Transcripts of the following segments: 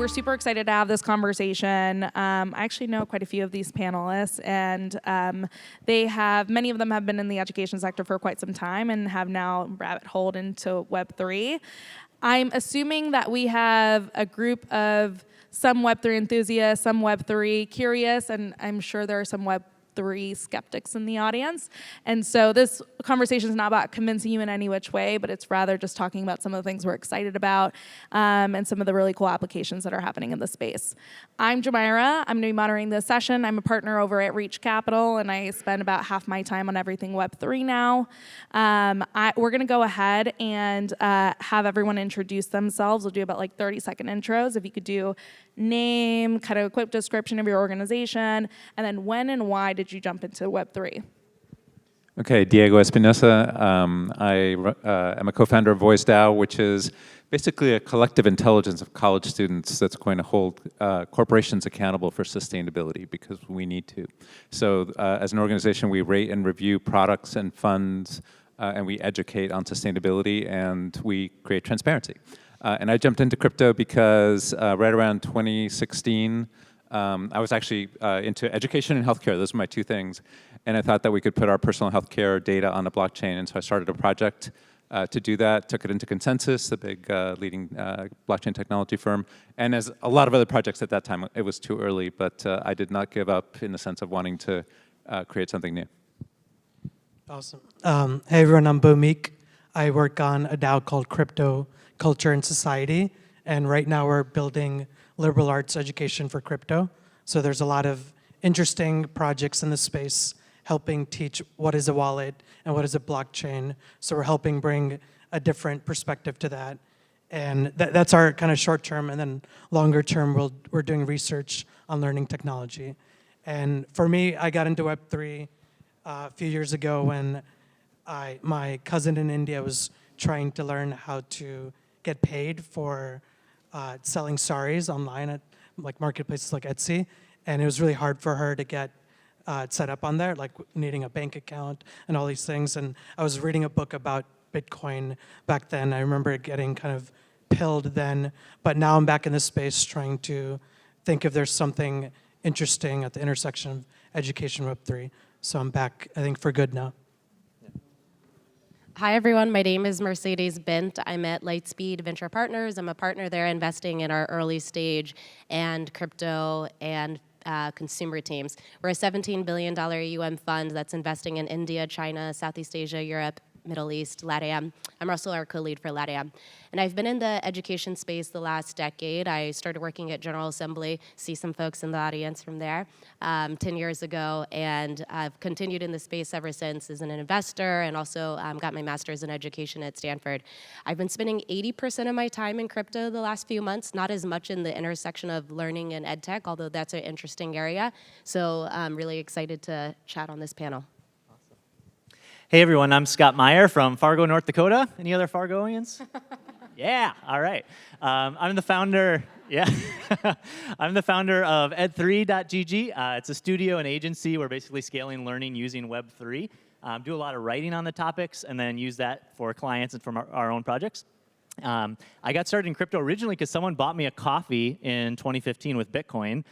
we're super excited to have this conversation. I actually know quite a few of these panelists, and many of them have been in the education sector for quite some time and have now rabbit-holed into Web3. I'm assuming that we have a group of some Web3 enthusiasts, some Web3 curious, and I'm sure there are some Web3 skeptics in the audience. And so this conversation is not about convincing you in any which way, but it's rather just talking about some of the things we're excited about and some of the really cool applications that are happening in the space. I'm Jomayra. I'm going to be moderating this session. I'm a partner over at Reach Capital, and I spend about half my time on everything Web3 now. We're going to go ahead and have everyone introduce themselves. We'll do about like 30-second intros. If you could do name, kind of a quick description of your organization, and then when and why did you jump into Web3? Okay, Diego Espinosa. I am a co-founder of VoiceDAO, which is basically a collective intelligence of college students that's going to hold corporations accountable for sustainability, because we need to. So as an organization, we rate and review products and funds, and we educate on sustainability, and we create transparency. And I jumped into crypto because right around 2016, I was actually into education and healthcare. Those were my two things. And I thought that we could put our personal healthcare data on the blockchain. And so I started a project to do that, took it into Consensus, the big leading blockchain technology firm. And as a lot of other projects at that time, it was too early, but I did not give up in the sense of wanting to create something new. Awesome. Hey everyone, I'm Bhaumik. I work on a DAO called Crypto Culture and Society, and right now we're building liberal arts education for crypto. So there's a lot of interesting projects in this space helping teach what is a wallet and what is a blockchain. So we're helping bring a different perspective to that. And that's our kind of short term, and then longer term, we're doing research on learning technology. And for me, I got into Web3 a few years ago when my cousin in India was trying to learn how to get paid for selling saris online at like marketplaces like Etsy, and it was really hard for her to get set up on there, like needing a bank account and all these things. And I was reading a book about Bitcoin back then. I remember getting kind of pilled then, but now I'm back in this space trying to think if there's something interesting at the intersection of education and Web3. So I'm back, I think, for good now. Hi, everyone. My name is Mercedes Bint. I'm at Lightspeed Venture Partners. I'm a partner there investing in our early stage and crypto and consumer teams. We're a $17 billion AUM fund that's investing in India, China, Southeast Asia, Europe, Middle East, LATAM. I'm also our co-lead for LATAM. And I've been in the education space the last decade. I started working at General Assembly, see some folks in the audience from there, 10 years ago, and I've continued in the space ever since as an investor, and also got my master's in education at Stanford. I've been spending 80% of my time in crypto the last few months, not as much in the intersection of learning and EdTech, although that's an interesting area. So I'm really excited to chat on this panel. Hey everyone, I'm Scott Meyer from Fargo, North Dakota. Any other Fargoians? Yeah, all right. I'm the founder, I'm the founder of ed3.gg. It's a studio and agency. We're basically scaling learning using Web3. Do a lot of writing on the topics and then use that for clients and from our own projects. I got started in crypto originally because someone bought me a coffee in 2015 with Bitcoin,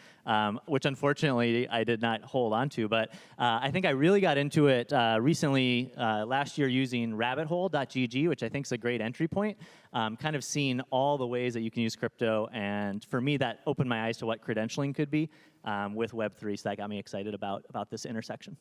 which unfortunately I did not hold on to. But I think I really got into it recently last year using rabbithole.gg, which I think is a great entry point. Kind of seeing all the ways that you can use crypto. And for me, that opened my eyes to what credentialing could be with Web3. So that got me excited about this intersection.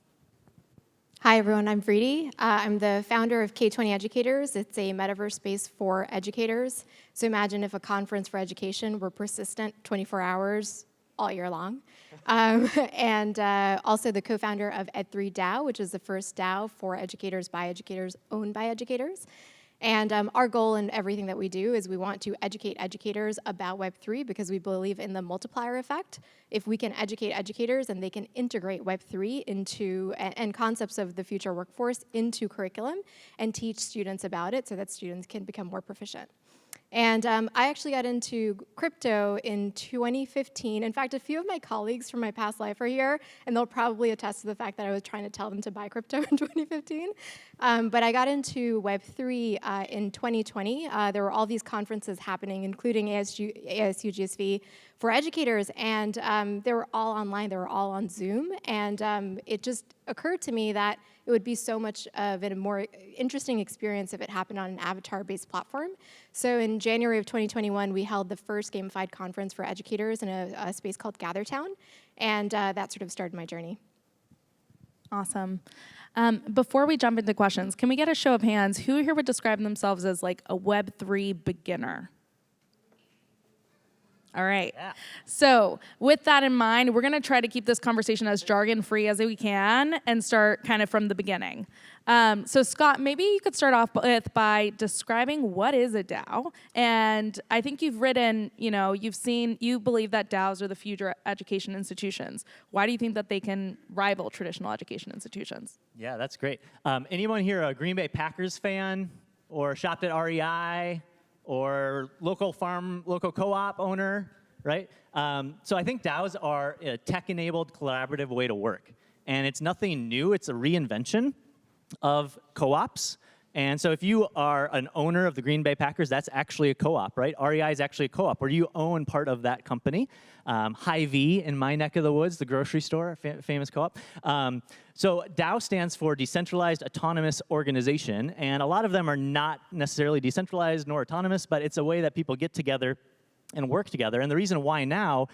Hi, everyone. I'm Vreedy. I'm the founder of K20 Educators. It's a metaverse space for educators. So imagine if a conference for education were persistent 24 hours all year long. And also the co-founder of Ed3DAO, which is the first DAO for educators, by educators, owned by educators. And our goal in everything that we do is we want to educate educators about Web3 because we believe in the multiplier effect. If we can educate educators and they can integrate Web3 into, and concepts of the future workforce into curriculum and teach students about it so that students can become more proficient. And I actually got into crypto in 2015. In fact, a few of my colleagues from my past life are here, and they'll probably attest to the fact that I was trying to tell them to buy crypto in 2015. But I got into Web3 in 2020. There were all these conferences happening, including ASU+GSV for educators, and they were all online. They were all on Zoom, and it just occurred to me that it would be so much of a more interesting experience if it happened on an avatar-based platform. So in January of 2021, we held the first gamified conference for educators in a space called GatherTown, and that sort of started my journey. Awesome. Before we jump into questions, can we get a show of hands? Who here would describe themselves as like a Web3 beginner? All right. Yeah. So with that in mind, we're going to try to keep this conversation as jargon-free as we can and start kind of from the beginning. So Scott, maybe you could start off by describing what is a DAO. And I think you've written, you believe that DAOs are the future education institutions. Why do you think that they can rival traditional education institutions? Yeah, that's great. Anyone here a Green Bay Packers fan or shopped at REI? Or local co-op owner, right? So I think DAOs are a tech-enabled collaborative way to work. And it's nothing new, it's a reinvention of co-ops. And so if you are an owner of the Green Bay Packers, that's actually a co-op, right? REI is actually a co-op where you own part of that company. Hy-Vee in my neck of the woods, the grocery store, famous co-op. So DAO stands for Decentralized Autonomous Organization, and a lot of them are not necessarily decentralized nor autonomous, but it's a way that people get together and work together. And the reason why now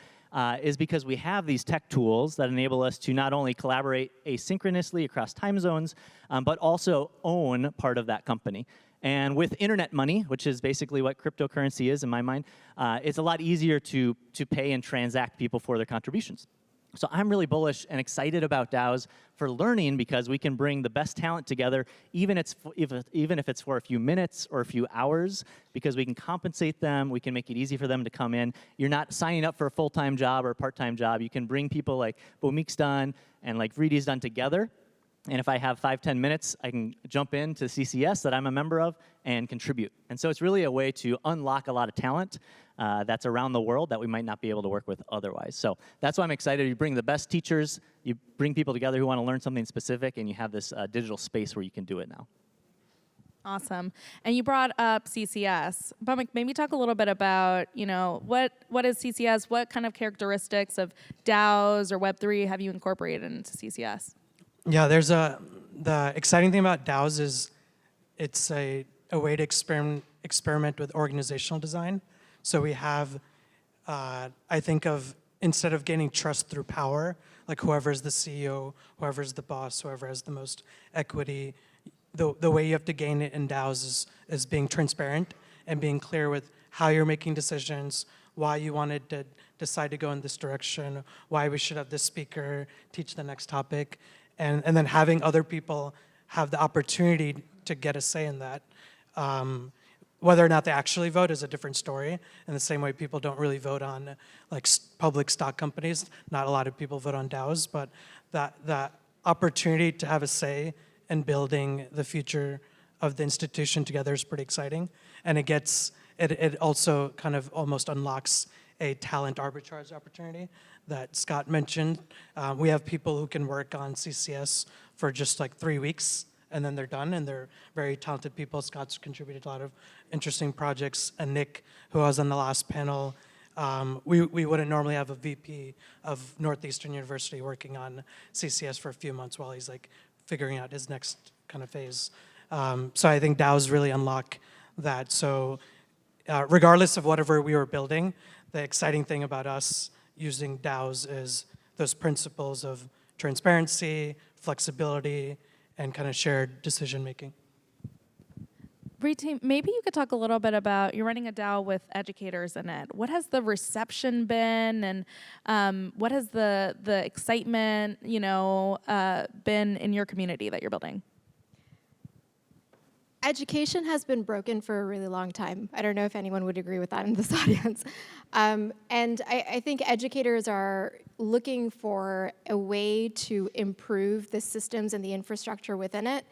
is because we have these tech tools that enable us to not only collaborate asynchronously across time zones, but also own part of that company. And with internet money, which is basically what cryptocurrency is in my mind, it's a lot easier to pay and transact people for their contributions. So I'm really bullish and excited about DAOs for learning because we can bring the best talent together, even if it's for a few minutes or a few hours, because we can compensate them, we can make it easy for them to come in. You're not signing up for a full-time job or a part-time job. You can bring people like Bhaumik's done and like Vridi's done together. And if I have 5-10 minutes, I can jump into CCS that I'm a member of and contribute. And so it's really a way to unlock a lot of talent that's around the world that we might not be able to work with otherwise. So that's why I'm excited. You bring the best teachers, you bring people together who want to learn something specific, and you have this digital space where you can do it now. Awesome. And you brought up CCS. Bhaumik, maybe talk a little bit about, what is CCS? What kind of characteristics of DAOs or Web3 have you incorporated into CCS? Yeah, the exciting thing about DAOs is it's a way to experiment with organizational design. So we have, I think of, instead of gaining trust through power, like whoever's the CEO, whoever's the boss, whoever has the most equity, the way you have to gain it in DAOs is being transparent and being clear with how you're making decisions, why you wanted to decide to go in this direction, why we should have this speaker teach the next topic. And then having other people have the opportunity to get a say in that. Whether or not they actually vote is a different story. In the same way people don't really vote on public stock companies. Not a lot of people vote on DAOs, but that opportunity to have a say in building the future of the institution together is pretty exciting. And it also kind of almost unlocks a talent arbitrage opportunity that Scott mentioned. We have people who can work on CCS for just like 3 weeks, and then they're done, and they're very talented people. Scott's contributed a lot of interesting projects, and Nick, who was on the last panel, we wouldn't normally have a VP of Northeastern University working on CCS for a few months while he's like figuring out his next kind of phase. So I think DAOs really unlock that. So regardless of whatever we were building, the exciting thing about us using DAOs is those principles of transparency, flexibility, and kind of shared decision making. Bree, maybe you could talk a little bit about, you're running a DAO with educators in it. What has the reception been, and what has the excitement, been in your community that you're building? Education has been broken for a really long time. I don't know if anyone would agree with that in this audience. And I think educators are looking for a way to improve the systems and the infrastructure within it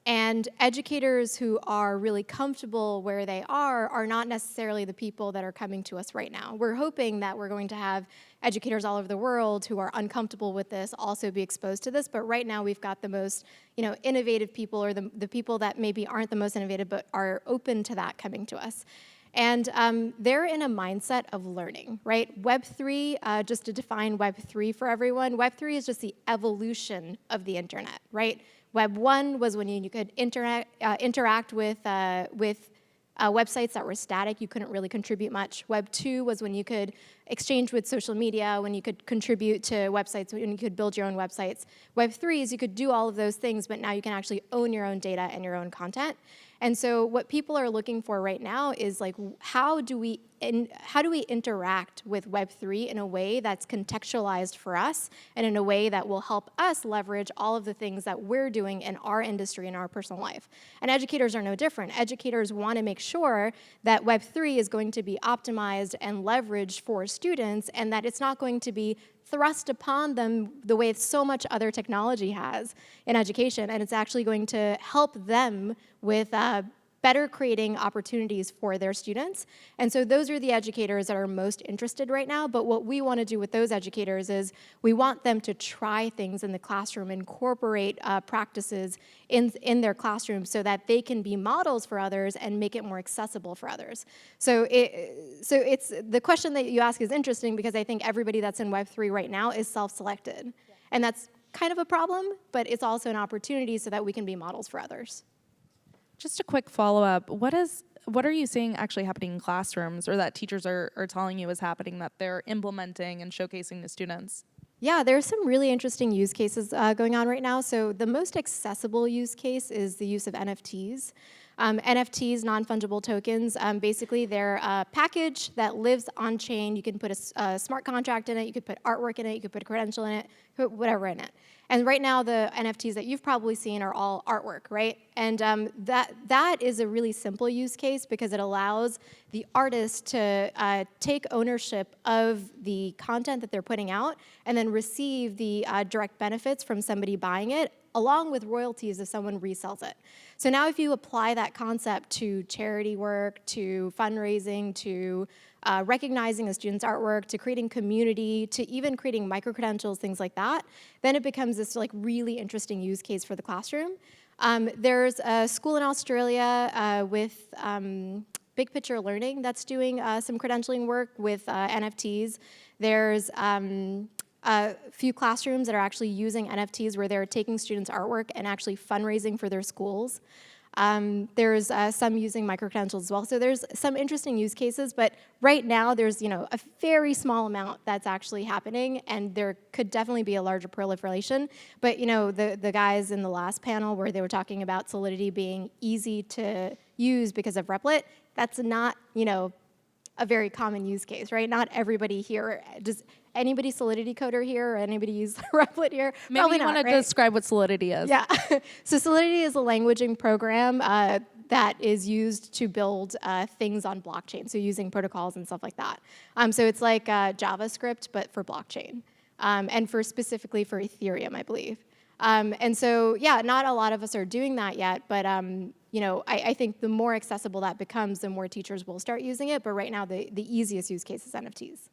And educators who are really comfortable where they are not necessarily the people that are coming to us right now. We're hoping that we're going to have educators all over the world who are uncomfortable with this also be exposed to this, but right now we've got the most innovative people, or the people that maybe aren't the most innovative but are open to that coming to us. And they're in a mindset of learning, right? Web3, just to define Web3 for everyone, Web3 is just the evolution of the internet, right? Web 1 was when you could interact with websites that were static. You couldn't really contribute much. Web 2 was when you could exchange with social media, when you could contribute to websites, when you could build your own websites. Web 3 is you could do all of those things, but now you can actually own your own data and your own content. And so what people are looking for right now is like, how do we interact with Web3 in a way that's contextualized for us and in a way that will help us leverage all of the things that we're doing in our industry and our personal life. And educators are no different. Educators want to make sure that Web3 is going to be optimized and leveraged for students, and that it's not going to be thrust upon them the way so much other technology has in education, and it's actually going to help them with better creating opportunities for their students. And so those are the educators that are most interested right now, but what we want to do with those educators is we want them to try things in the classroom, incorporate practices in their classroom so that they can be models for others and make it more accessible for others. So it's the question that you ask is interesting, because I think everybody that's in Web3 right now is self-selected. Yeah. And that's kind of a problem, but it's also an opportunity so that we can be models for others. Just a quick follow-up. What are you seeing actually happening in classrooms, or that teachers are telling you is happening, that they're implementing and showcasing to students? Yeah, there's some really interesting use cases going on right now. So the most accessible use case is the use of NFTs. NFTs, non-fungible tokens, basically they're a package that lives on chain. You can put a smart contract in it, you could put artwork in it, you could put a credential in it, put whatever in it. And right now the NFTs that you've probably seen are all artwork, right? And that is a really simple use case, because it allows the artist to take ownership of the content that they're putting out and then receive the direct benefits from somebody buying it, along with royalties if someone resells it. So now if you apply that concept to charity work, to fundraising, to recognizing a student's artwork, to creating community, to even creating micro-credentials, things like that, then it becomes this like really interesting use case for the classroom. There's a school in Australia with Big Picture Learning that's doing some credentialing work with NFTs. There's a few classrooms that are actually using NFTs where they're taking students' artwork and actually fundraising for their schools. There's some using micro-credentials as well. So there's some interesting use cases, but right now there's a very small amount that's actually happening, and there could definitely be a larger proliferation. But the guys in the last panel where they were talking about Solidity being easy to use because of Replit, that's not a very common use case, right? Not everybody here. Does anybody Solidity coder here, or anybody use Replit here? Maybe Probably you not, want to right? describe what Solidity is. Yeah. So Solidity is a languaging program that is used to build things on blockchain, so using protocols and stuff like that. So it's like JavaScript, but for blockchain, and specifically for Ethereum, I believe. And so, yeah, not a lot of us are doing that yet, but I think the more accessible that becomes, the more teachers will start using it. But right now, the easiest use case is NFTs.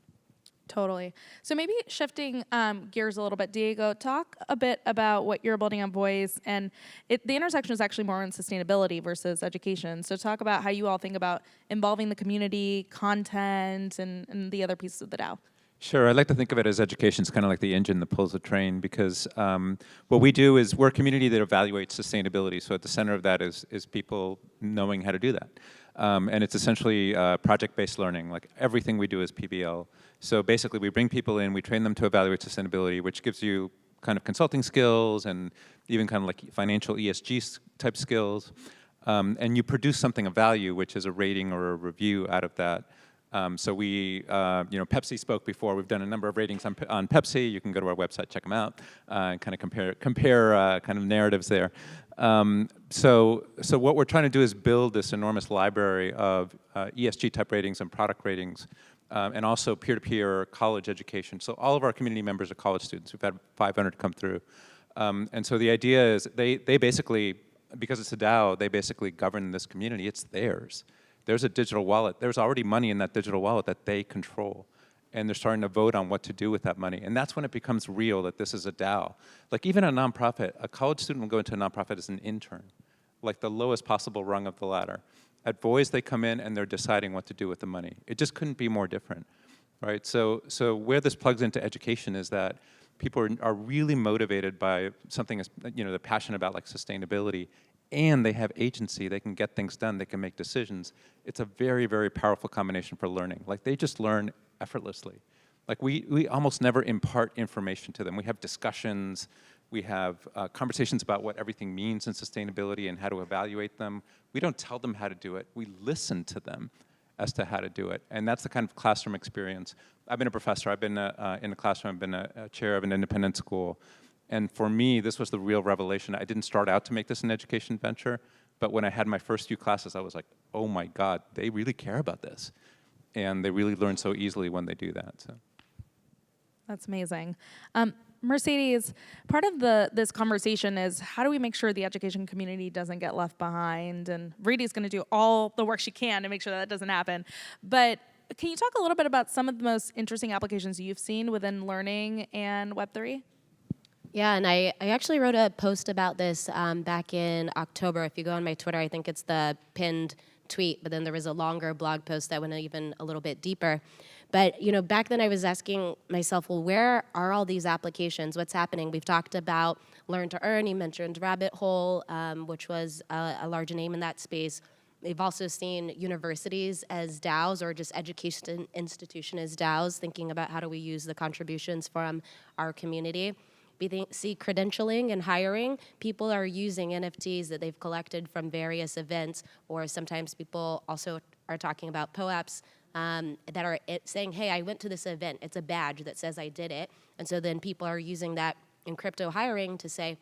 Totally. So maybe shifting gears a little bit, Diego, talk a bit about what you're building on Voice, and the intersection is actually more on sustainability versus education. So talk about how you all think about involving the community, content, and the other pieces of the DAO. Sure, I like to think of it as education is kind of like the engine that pulls the train, because what we do is we're a community that evaluates sustainability. So at the center of that is people knowing how to do that. And it's essentially project-based learning. Like everything we do is PBL. So basically we bring people in, we train them to evaluate sustainability, which gives you kind of consulting skills and even kind of like financial ESG type skills. And you produce something of value, which is a rating or a review out of that. So we, Pepsi spoke before. We've done a number of ratings on Pepsi. You can go to our website, check them out, and kind of compare kind of narratives there. So what we're trying to do is build this enormous library of ESG type ratings and product ratings, and also peer-to-peer college education. So all of our community members are college students. We've had 500 come through. And so the idea is they basically because it's a DAO, they basically govern this community. It's theirs. There's a digital wallet. There's already money in that digital wallet that they control. And they're starting to vote on what to do with that money. And that's when it becomes real that this is a DAO. Like even a nonprofit, a college student will go into a nonprofit as an intern, like the lowest possible rung of the ladder. At Voice, they come in and they're deciding what to do with the money. It just couldn't be more different, right? So where this plugs into education is that people are really motivated by something, they're passionate about, like sustainability, and they have agency. They can get things done. They can make decisions. It's a very, very powerful combination for learning. Like they just learn effortlessly. Like we almost never impart information to them. We have discussions. We have conversations about what everything means in sustainability and how to evaluate them. We don't tell them how to do it. We listen to them as to how to do it. And that's the kind of classroom experience. I've been a professor. I've been in the classroom. I've been a chair of an independent school. And for me, this was the real revelation. I didn't start out to make this an education venture, but when I had my first few classes, I was like, oh my God, they really care about this. And they really learn so easily when they do that. So. That's amazing. Mercedes, part of this conversation is how do we make sure the education community doesn't get left behind? And Vridi's going to do all the work she can to make sure that doesn't happen. But can you talk a little bit about some of the most interesting applications you've seen within learning and Web3? Yeah, and I actually wrote a post about this back in October. If you go on my Twitter, I think it's the pinned tweet, but then there was a longer blog post that went even a little bit deeper. But back then I was asking myself, well, where are all these applications? What's happening? We've talked about Learn to Earn. You mentioned Rabbit Hole, which was a large name in that space. We've also seen universities as DAOs or just education institution as DAOs, thinking about how do we use the contributions from our community. We see credentialing and hiring. People are using NFTs that they've collected from various events, or sometimes people also are talking about POAPs that are saying, hey, I went to this event. It's a badge that says I did it. And so then people are using that in crypto hiring to say,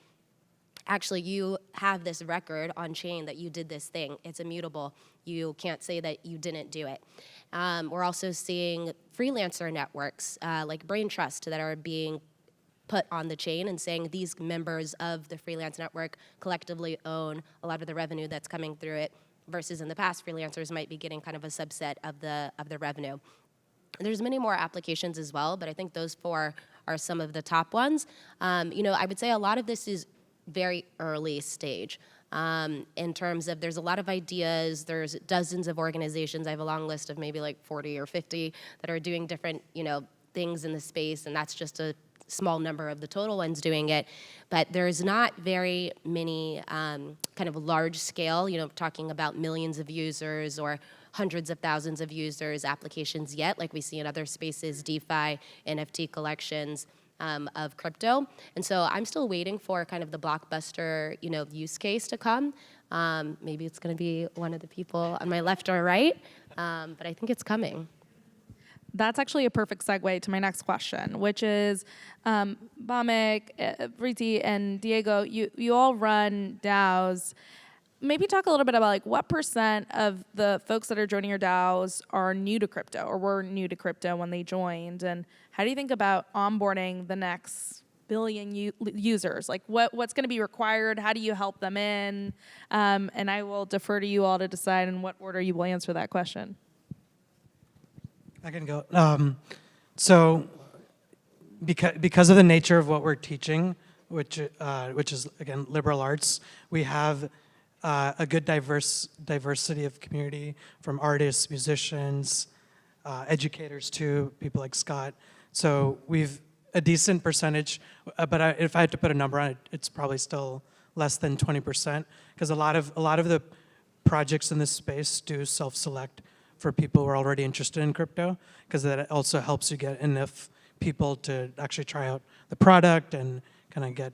actually, you have this record on chain that you did this thing. It's immutable. You can't say that you didn't do it. We're also seeing freelancer networks like Brain Trust that are being put on the chain and saying these members of the freelance network collectively own a lot of the revenue that's coming through it, versus in the past, freelancers might be getting kind of a subset of the revenue. There's many more applications as well, but I think those four are some of the top ones. I would say a lot of this is very early stage in terms of there's a lot of ideas, there's dozens of organizations. I have a long list of maybe like 40 or 50 that are doing different, things in the space, and that's just a small number of the total ones doing it, but there's not very many kind of large scale, talking about millions of users or hundreds of thousands of users applications yet, like we see in other spaces, DeFi, NFT collections of crypto. And so I'm still waiting for kind of the blockbuster, use case to come. Maybe it's going to be one of the people on my left or right, but I think it's coming. That's actually a perfect segue to my next question, which is, Bhaumik, Vriti, and Diego, you all run DAOs. Maybe talk a little bit about what % of the folks that are joining your DAOs are new to crypto or were new to crypto when they joined, and how do you think about onboarding the next billion users? What's going to be required? How do you help them in? And I will defer to you all to decide in what order you will answer that question. I can go. So because of the nature of what we're teaching, which is, again, liberal arts, we have a good diversity of community, from artists, musicians, educators too, people like Scott. So we've a decent percentage, but if I had to put a number on it, it's probably still less than 20%, because a lot of the projects in this space do self-select for people who are already interested in crypto, because that also helps you get enough people to actually try out the product and kind of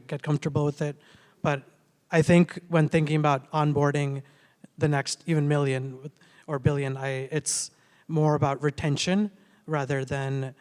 get comfortable with it. But I think when thinking about onboarding the next even million or billion, it's more about retention rather than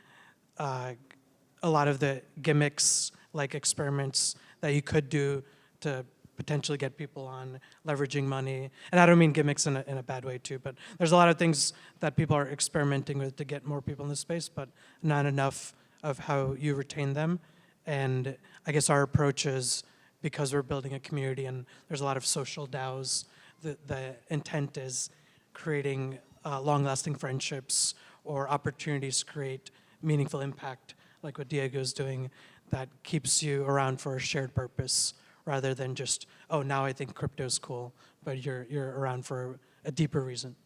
a lot of the gimmicks, like experiments that you could do to potentially get people on leveraging money. And I don't mean gimmicks in a bad way too, but there's a lot of things that people are experimenting with to get more people in the space, but not enough of how you retain them. And I guess our approach is, because we're building a community and there's a lot of social DAOs, the intent is creating long-lasting friendships or opportunities to create meaningful impact, like what Diego's doing, that keeps you around for a shared purpose rather than just, oh, now I think crypto's cool, but you're around for a deeper reason.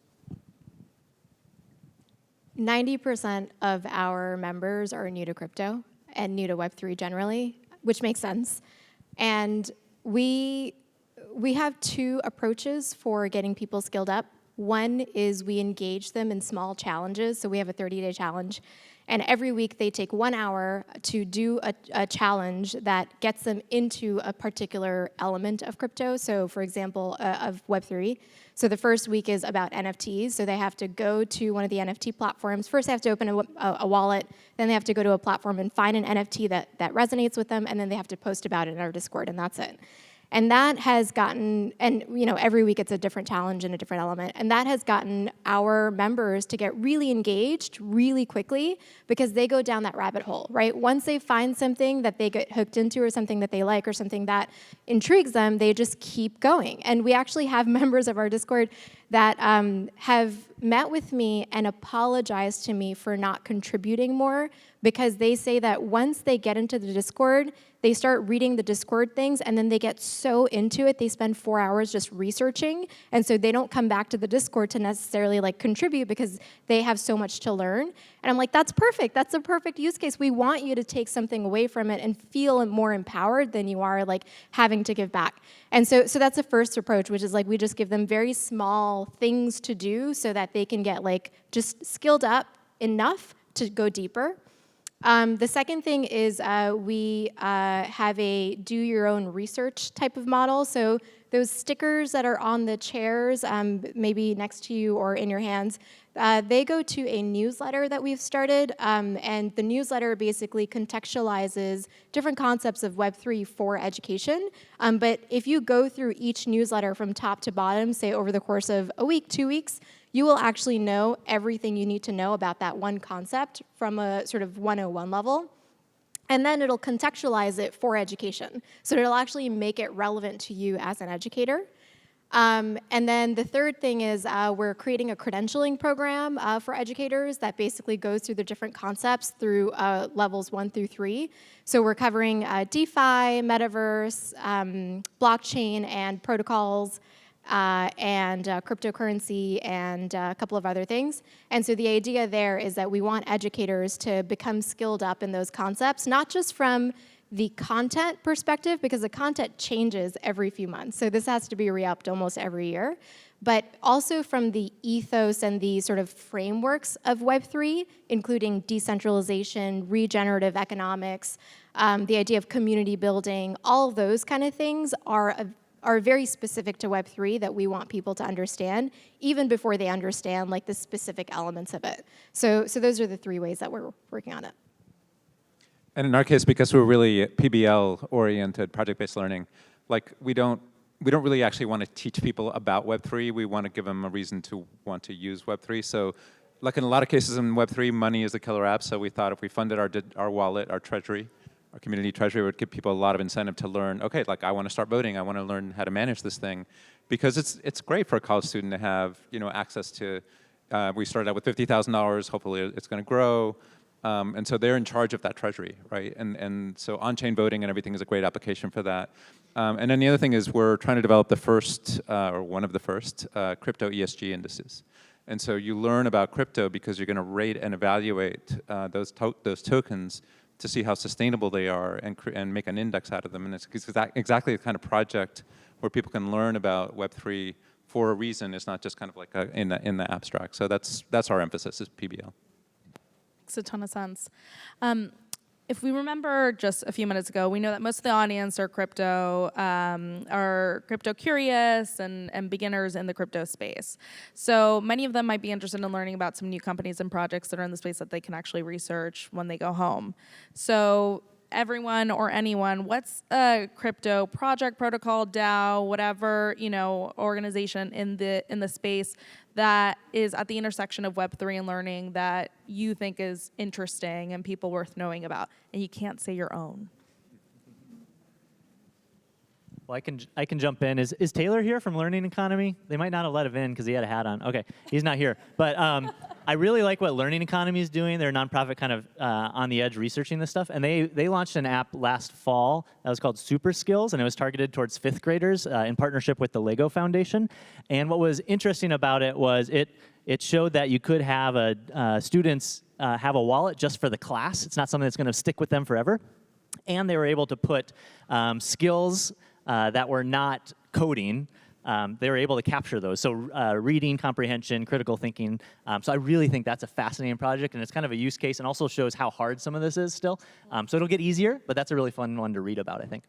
90% of our members are new to crypto and new to Web3 generally, which makes sense. And we have two approaches for getting people skilled up. One is we engage them in small challenges. So we have a 30-day challenge. And every week they take 1 hour to do a challenge that gets them into a particular element of crypto. So for example, of Web3. So the first week is about NFTs. So they have to go to one of the NFT platforms. First they have to open a wallet. Then they have to go to a platform and find an NFT that resonates with them. And then they have to post about it in our Discord, and that's it. And that has gotten, and every week it's a different challenge and a different element, and that has gotten our members to get really engaged really quickly because they go down that rabbit hole, right? Once they find something that they get hooked into or something that they like or something that intrigues them, they just keep going. And we actually have members of our Discord that have met with me and apologized to me for not contributing more because they say that once they get into the Discord, they start reading the Discord things, and then they get so into it, they spend 4 hours just researching, and so they don't come back to the Discord to necessarily contribute because they have so much to learn. And I'm like, that's perfect. That's a perfect use case. We want you to take something away from it and feel more empowered than you are having to give back. And so that's the first approach, which is we just give them very small things to do so that they can get just skilled up enough to go deeper. The second thing is we have a do-your-own-research type of model. So those stickers that are on the chairs, maybe next to you or in your hands, they go to a newsletter that we've started. And the newsletter basically contextualizes different concepts of Web3 for education. But if you go through each newsletter from top to bottom, say over the course of a week, 2 weeks, you will actually know everything you need to know about that one concept from a sort of 101 level. And then it'll contextualize it for education. So it'll actually make it relevant to you as an educator. And then the third thing is we're creating a credentialing program for educators that basically goes through the different concepts through levels 1 through 3. So we're covering DeFi, metaverse, blockchain and protocols, and cryptocurrency and a couple of other things. And so the idea there is that we want educators to become skilled up in those concepts, not just from the content perspective, because the content changes every few months. So this has to be re-upped almost every year, but also from the ethos and the sort of frameworks of Web3, including decentralization, regenerative economics, the idea of community building, all of those kind of things are very specific to Web3 that we want people to understand, even before they understand the specific elements of it. So those are the 3 ways that we're working on it. And in our case, because we're really PBL-oriented, project-based learning, we don't really actually want to teach people about Web3. We want to give them a reason to want to use Web3. So in a lot of cases in Web3, money is the killer app. So we thought if we funded our wallet, our treasury, our community treasury, would give people a lot of incentive to learn, okay, I want to start voting. I want to learn how to manage this thing. Because it's great for a college student to have access to, we started out with $50,000. Hopefully it's going to grow. And so they're in charge of that treasury, right? And so on-chain voting and everything is a great application for that. And then the other thing is we're trying to develop the first, or one of the first, crypto ESG indices. And so you learn about crypto because you're going to rate and evaluate those tokens to see how sustainable they are and make an index out of them. And it's exactly the kind of project where people can learn about Web3 for a reason. It's not just kind of in the abstract. So that's our emphasis is PBL. Makes a ton of sense. If we remember just a few minutes ago, we know that most of the audience are crypto curious and beginners in the crypto space. So many of them might be interested in learning about some new companies and projects that are in the space that they can actually research when they go home. So everyone or anyone, what's a crypto project, protocol, DAO, whatever organization in the space that is at the intersection of Web3 and learning that you think is interesting and people worth knowing about, and you can't say your own? Well, I can jump in. Is Taylor here from Learning Economy? They might not have let him in because he had a hat on. Okay, he's not here. But I really like what Learning Economy is doing. They're a nonprofit kind of on the edge researching this stuff. And they launched an app last fall that was called Super Skills, and it was targeted towards 5th graders in partnership with the Lego Foundation. And what was interesting about it was it showed that you could have students have a wallet just for the class. It's not something that's going to stick with them forever. And they were able to put skills that were not coding. They were able to capture those. So reading, comprehension, critical thinking. So I really think that's a fascinating project, and it's kind of a use case, and also shows how hard some of this is still. So it'll get easier, but that's a really fun one to read about, I think.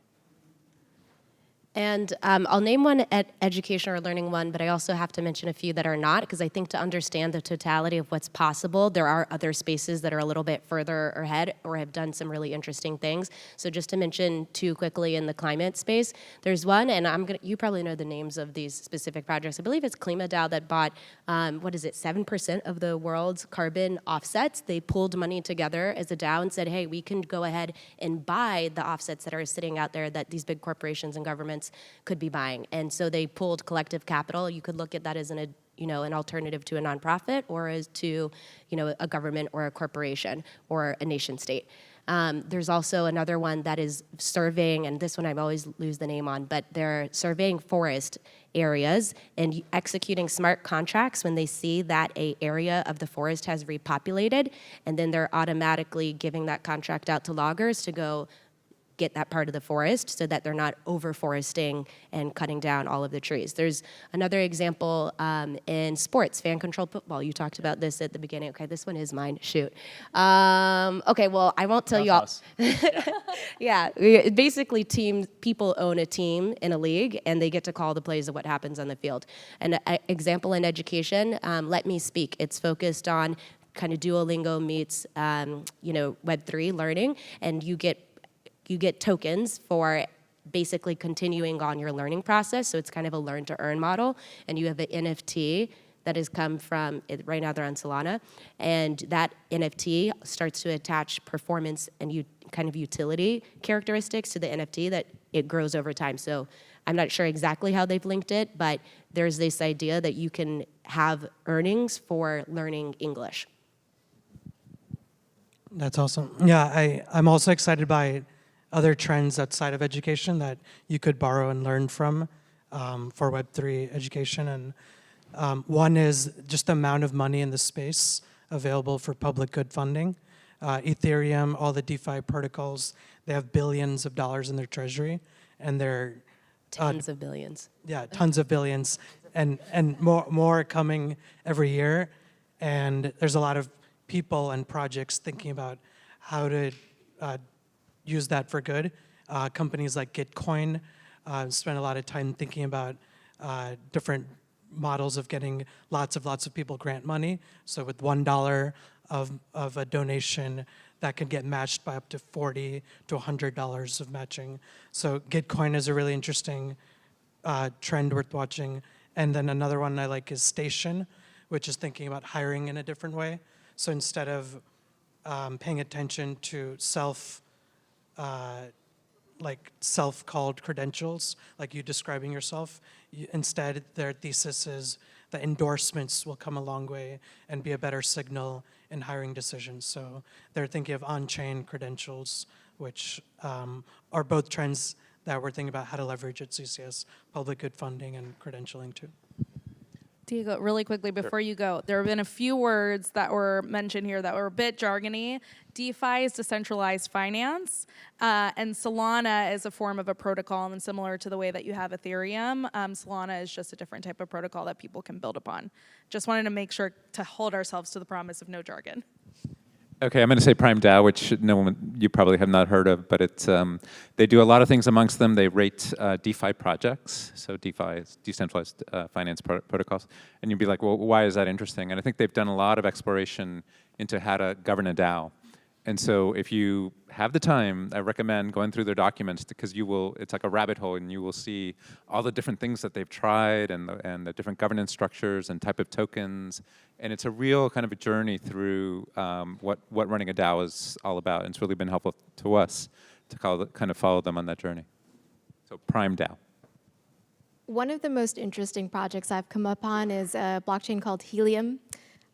And I'll name one education or learning one, but I also have to mention a few that are not, because I think to understand the totality of what's possible, there are other spaces that are a little bit further ahead or have done some really interesting things. So just to mention two quickly in the climate space, there's one, and you probably know the names of these specific projects. I believe it's KlimaDAO that bought, 7% of the world's carbon offsets. They pulled money together as a DAO and said, hey, we can go ahead and buy the offsets that are sitting out there that these big corporations and governments could be buying. And so they pulled collective capital. You could look at that as an alternative to a nonprofit, or as to a government or a corporation or a nation state. There's also another one that is surveying, and this one I always lose the name on, but they're surveying forest areas and executing smart contracts when they see that an area of the forest has repopulated, and then they're automatically giving that contract out to loggers to go get that part of the forest so that they're not over-foresting and cutting down all of the trees. There's another example in sports, fan-controlled football. You talked about this at the beginning. Okay, this one is mine. Shoot. Okay, well, I won't tell you all. Yeah, basically people own a team in a league, and they get to call the plays of what happens on the field. An example in education, Let Me Speak. It's focused on kind of Duolingo meets Web3 learning, and you get tokens for basically continuing on your learning process. So it's kind of a learn to earn model. And you have an NFT that has come from, right now they're on Solana. And that NFT starts to attach performance and kind of utility characteristics to the NFT that it grows over time. So I'm not sure exactly how they've linked it, but there's this idea that you can have earnings for learning English. That's awesome. Yeah, I'm also excited by other trends outside of education that you could borrow and learn from for Web3 education. And one is just the amount of money in the space available for public good funding. Ethereum, all the DeFi protocols, they have billions of dollars in their treasury, and they're Tons of billions. Yeah, tons of billions, and more coming every year. And there's a lot of people and projects thinking about how to use that for good. Companies like Gitcoin spend a lot of time thinking about different models of getting lots of people grant money. So with $1 of a donation, that could get matched by up to $40 to $100 of matching. So Gitcoin is a really interesting trend worth watching. And then another one I like is Station, which is thinking about hiring in a different way. So instead of paying attention to self-called credentials, like you describing yourself, instead their thesis is that endorsements will come a long way and be a better signal in hiring decisions. So they're thinking of OnChain Credentials, which are both trends that we're thinking about how to leverage at CCS, public good funding and credentialing too. Diego, really quickly before you go, there have been a few words that were mentioned here that were a bit jargony. DeFi is decentralized finance, and Solana is a form of a protocol, and similar to the way that you have Ethereum, Solana is just a different type of protocol that people can build upon. Just wanted to make sure to hold ourselves to the promise of no jargon. Okay, I'm going to say PrimeDAO, which you probably have not heard of, but it's they do a lot of things amongst them. They rate DeFi projects, so DeFi is decentralized finance protocols, and you'd be like, well, why is that interesting? And I think they've done a lot of exploration into how to govern a DAO. And so if you have the time, I recommend going through their documents, because it's like a rabbit hole, and you will see all the different things that they've tried and the different governance structures and type of tokens. And it's a real kind of a journey through what running a DAO is all about. And it's really been helpful to us to kind of follow them on that journey. So PrimeDAO. One of the most interesting projects I've come up on is a blockchain called Helium.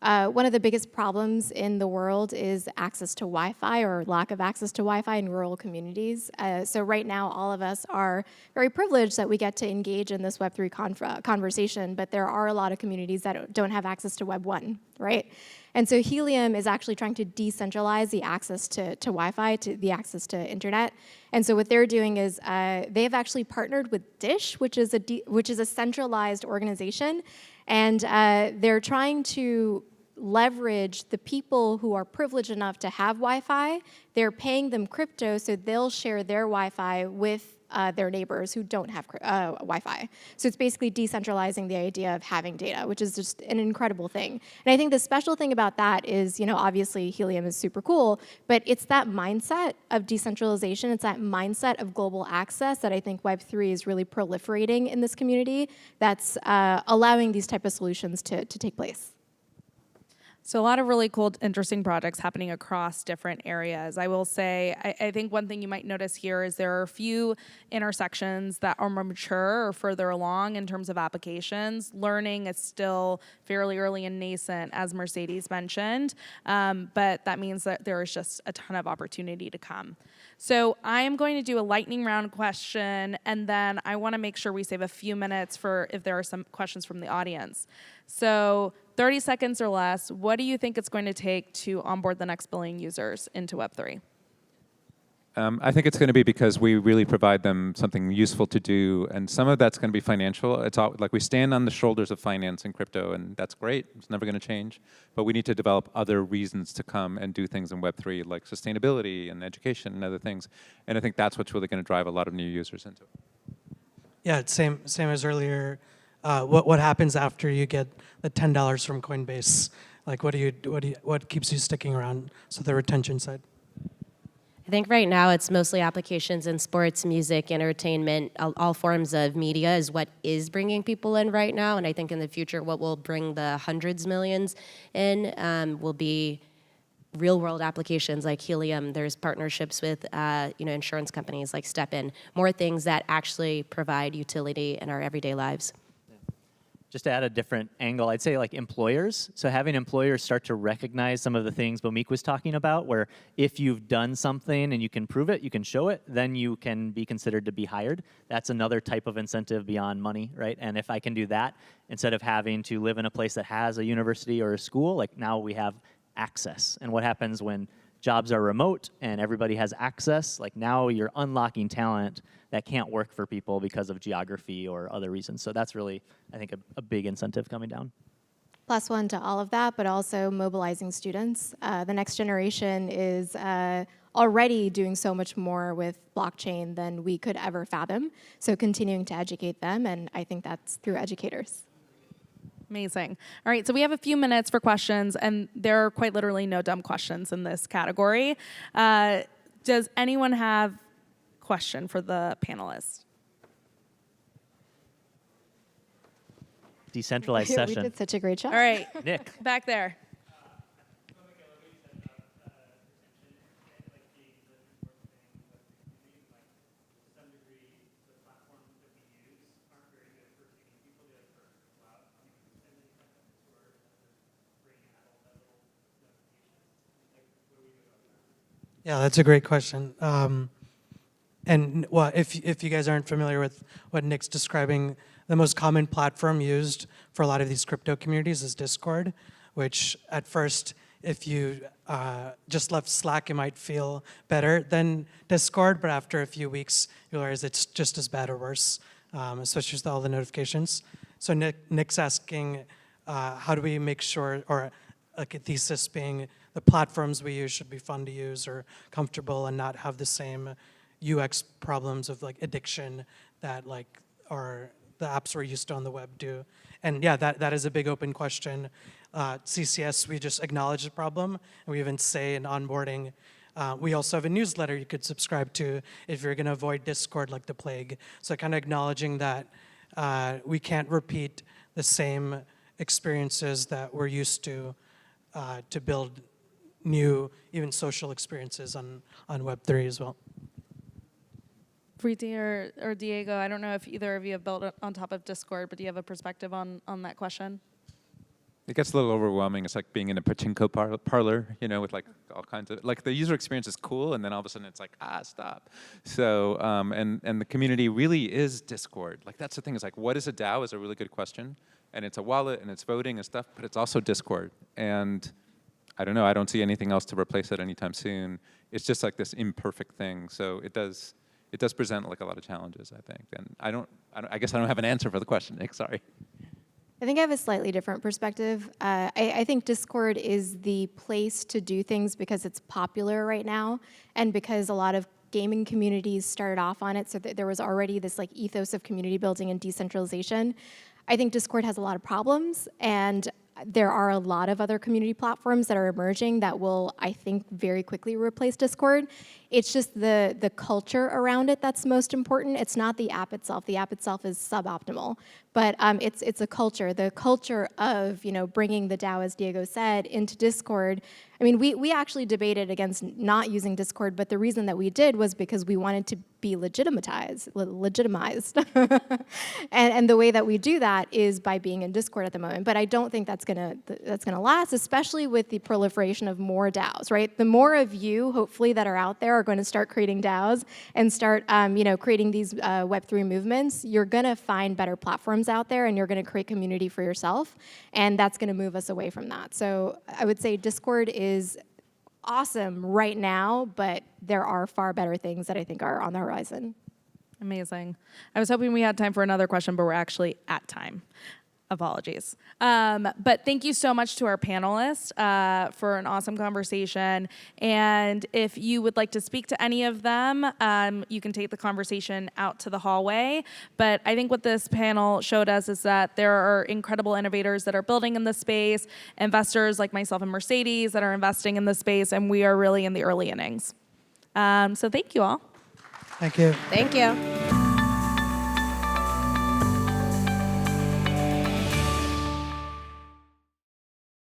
One of the biggest problems in the world is access to Wi-Fi or lack of access to Wi-Fi in rural communities. So right now, all of us are very privileged that we get to engage in this Web3 conversation, but there are a lot of communities that don't have access to Web 1, right? And so Helium is actually trying to decentralize the access to Wi-Fi, to the access to internet. And so what they're doing is they have actually partnered with Dish, which is a centralized organization, and they're trying to leverage the people who are privileged enough to have Wi-Fi. They're paying them crypto, so they'll share their Wi-Fi with their neighbors who don't have Wi-Fi. So it's basically decentralizing the idea of having data, which is just an incredible thing. And I think the special thing about that is, obviously Helium is super cool, but it's that mindset of decentralization, it's that mindset of global access that I think Web3 is really proliferating in this community that's allowing these type of solutions to take place. So a lot of really cool, interesting projects happening across different areas. I will say, I think one thing you might notice here is there are a few intersections that are more mature or further along in terms of applications. Learning is still fairly early and nascent, as Mercedes mentioned, but that means that there is just a ton of opportunity to come. So I am going to do a lightning round question, and then I want to make sure we save a few minutes for if there are some questions from the audience. So 30 seconds or less, what do you think it's going to take to onboard the next billion users into Web3? I think it's going to be because we really provide them something useful to do, and some of that's going to be financial. It's all, like we stand on the shoulders of finance and crypto, and that's great. It's never going to change. But we need to develop other reasons to come and do things in Web3, like sustainability and education and other things. And I think that's what's really going to drive a lot of new users into it. Yeah, it's same as earlier. What happens after you get the $10 from Coinbase? Like, what keeps you sticking around? So the retention side. I think right now it's mostly applications in sports, music, entertainment, all forms of media is what is bringing people in right now. And I think in the future, what will bring the hundreds millions in will be real-world applications like Helium. There's partnerships with insurance companies like StepIn, more things that actually provide utility in our everyday lives. Just to add a different angle, I'd say like employers. So having employers start to recognize some of the things Bhaumik was talking about, where if you've done something and you can prove it, you can show it, then you can be considered to be hired. That's another type of incentive beyond money, right? And if I can do that, instead of having to live in a place that has a university or a school, like now we have access. And what happens when jobs are remote and everybody has access? Like now you're unlocking talent that can't work for people because of geography or other reasons. So that's really, I think, a big incentive coming down. Plus one to all of that, but also mobilizing students. The next generation is already doing so much more with blockchain than we could ever fathom. So continuing to educate them, and I think that's through educators. Amazing. All right, so we have a few minutes for questions, and there are quite literally no dumb questions in this category. Does anyone have a question for the panelists? Decentralized We session. did such a great job. All right, Nick. back there. Yeah, that's a great question. And well, if you guys aren't familiar with what Nick's describing, the most common platform used for a lot of these crypto communities is Discord, which at first, if you just left Slack, it might feel better than Discord, but after a few weeks, you realize it's just as bad or worse, especially with all the notifications. So Nick's asking, how do we make sure, or like a thesis being, the platforms we use should be fun to use or comfortable and not have the same UX problems of like addiction that like are the apps we're used to on the web do. And yeah, that is a big open question. CCS, we just acknowledge the problem, and we even say in onboarding, we also have a newsletter you could subscribe to if you're gonna avoid Discord like the plague. So kind of acknowledging that we can't repeat the same experiences that we're used to build new, even social experiences on Web3 as well. Preeti or Diego, I don't know if either of you have built it on top of Discord, but do you have a perspective on that question? It gets a little overwhelming. It's like being in a pachinko parlor, you know, with like all kinds of, like the user experience is cool, and then all of a sudden it's like, stop. So, and the community really is Discord. Like that's the thing, is like, what is a DAO is a really good question. And it's a wallet, and it's voting and stuff, but it's also Discord. And I don't know, I don't see anything else to replace it anytime soon. It's just like this imperfect thing. So it does present like a lot of challenges, I think. And I guess I don't have an answer for the question, Nick, sorry. I think I have a slightly different perspective. I think Discord is the place to do things because it's popular right now, and because a lot of gaming communities started off on it, so there was already this like ethos of community building and decentralization. I think Discord has a lot of problems, and there are a lot of other community platforms that are emerging that will, I think, very quickly replace Discord. It's just the culture around it that's most important. It's not the app itself. The app itself is suboptimal, but it's a culture. The culture of bringing the DAO, as Diego said, into Discord. I mean, we actually debated against not using Discord, but the reason that we did was because we wanted to be legitimized. And the way that we do that is by being in Discord at the moment. But I don't think that's gonna last, especially with the proliferation of more DAOs, right? The more of you, hopefully, that are out there are going to start creating DAOs and start creating these Web3 movements. You're gonna find better platforms out there, and you're gonna create community for yourself, and that's gonna move us away from that. So I would say Discord is awesome right now, but there are far better things that I think are on the horizon. Amazing. I was hoping we had time for another question, but we're actually at time. Apologies. But thank you so much to our panelists for an awesome conversation. And if you would like to speak to any of them, you can take the conversation out to the hallway. But I think what this panel showed us is that there are incredible innovators that are building in this space, investors like myself and Mercedes that are investing in this space, and we are really in the early innings. So thank you all. Thank you. Thank you.